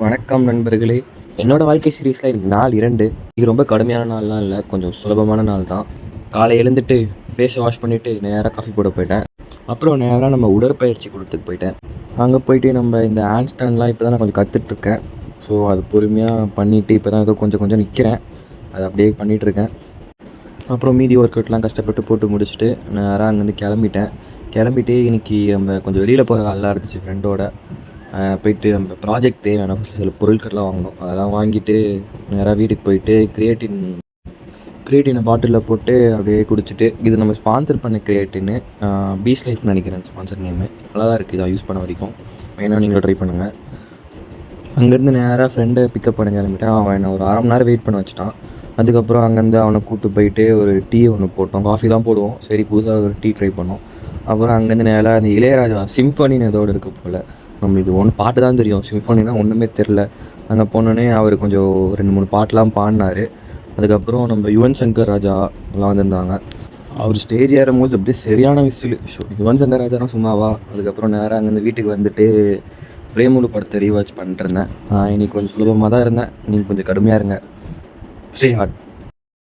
வணக்கம் நண்பர்களே. என்னோடய வாழ்க்கை சீரீஸில் எனக்கு நாள் 2. இது ரொம்ப கடுமையான நாள்லாம் இல்லை, கொஞ்சம் சுலபமான நாள் தான். காலை எழுந்துட்டு ஃபேஸை வாஷ் பண்ணிவிட்டு நேராக காஃபி போட போயிட்டேன். அப்புறம் நேராக நம்ம உடற்பயிற்சி கொடுத்துட்டு போயிட்டேன். அங்கே போயிட்டு நம்ம இந்த ஹேண்ட் ஸ்டாண்ட்லாம் இப்போ தான் நான் கொஞ்சம் கற்றுட்ருக்கேன். ஸோ அது பொறுமையாக பண்ணிவிட்டு இப்போ தான் ஏதோ கொஞ்சம் கொஞ்சம் நிற்கிறேன். அதை அப்படியே பண்ணிகிட்ருக்கேன். அப்புறம் மீதி ஒர்க் அவுட்லாம் கஷ்டப்பட்டு போட்டு முடிச்சுட்டு நேராக அங்கேருந்து கிளம்பிட்டு இன்றைக்கி நம்ம கொஞ்சம் வெளியில் போகிற வேலைலாம் இருந்துச்சு ஃப்ரெண்டோட. போயிட்டு நம்ம ப்ராஜெக்ட் தேவையான சில பொருட்கள்லாம் வாங்கணும். அதெல்லாம் வாங்கிட்டு நேராக வீட்டுக்கு போயிட்டு கிரியேட்டினை பாட்டிலில் போட்டு அப்படியே குடிச்சிட்டு, இது நம்ம ஸ்பான்சர் பண்ண கிரியேட்டின்னு பீஸ் லைஃப்னு நினைக்கிறேன் ஸ்பான்சர் நேமு. நல்லா தான் இருக்குது, இதை யூஸ் பண்ண வரைக்கும். வேணால் நீங்களும் ட்ரை பண்ணுங்கள். அங்கேருந்து நேராக ஃப்ரெண்டை பிக்கப் பண்ண கிளம்பிட்டேன். அவன் என்னை ஒரு 1/2 மணி நேரம் வெயிட் பண்ண வச்சுட்டான். அதுக்கப்புறம் அங்கேருந்து அவனை கூப்பிட்டு போயிட்டு ஒரு டீ ஒன்று போட்டோம். காஃபி தான் போடுவோம், சரி புதுசாக ஒரு டீ ட்ரை பண்ணோம். அப்புறம் அங்கேருந்து நேராக அந்த இளையராஜா சிம்ஃபனின்னு ஏதோடு இருக்க போல், நம்மளுக்கு பாட்டு தான் தெரியும், சிம்ஃபனினா ஒன்றுமே தெரில. அங்கே போனோடனே அவர் கொஞ்சம் 2-3 பாட்டெலாம் பாடினார். அதுக்கப்புறம் நம்ம யுவன் சங்கர் ராஜா எல்லாம் வந்திருந்தாங்க. அவர் ஸ்டேஜ் ஏறும்போது அப்படியே சரியான விசில். யுவன் சங்கர் ராஜானா சும்மாவா. அதுக்கப்புறம் நேராக அங்கேருந்து வீட்டுக்கு வந்துட்டு பிரேமுலு படத்தை ரீவாச் பண்ணிட்டு இருந்தேன். இன்றைக்கி கொஞ்சம் சுலபமாக தான் இருந்தேன், நீங்கள் கொஞ்சம் கடுமையாக இருங்க. ஸ்ரீ ஹார்ட்.